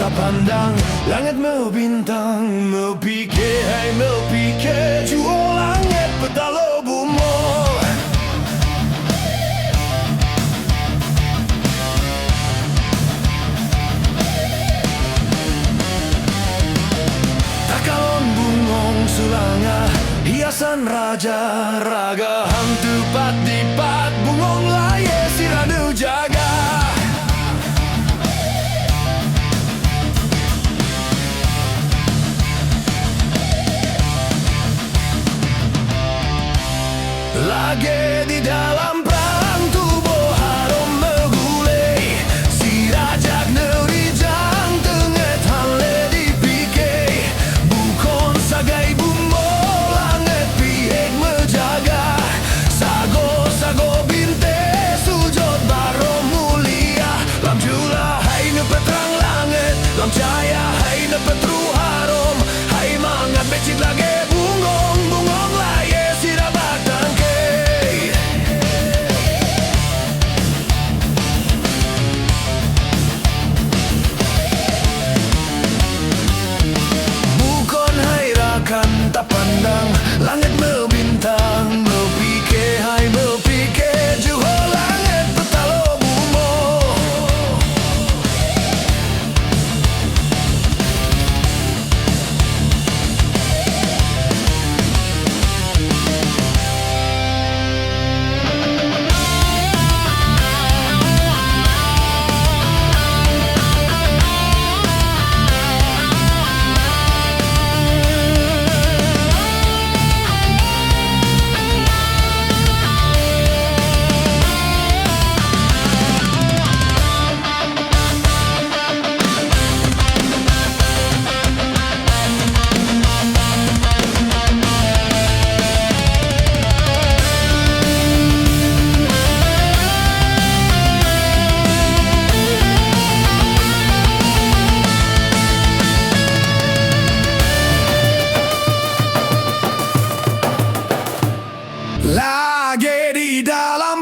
tak pandang langit membintang, mempikir hai mempikir jua langit petalo bumo. Takalon bungong sulanga hiasan raja raga hantu pat dipat bungong laye siranu jaga. Lagi di dalam perang tubuh harum megulai, si rajak neri jang tenget hanle dipikir, bukan sagai bumbo langit pihak menjaga, sago binte sujud baro mulia, lam jula hai nepet terang langit, lam cahaya hai nepet ruh harum, hai mangat becit lagi bungong laye sirah batang. Tak pandang langit membintang, mempikir hai mempikir jua langit petalo bumo. Lagi di dalam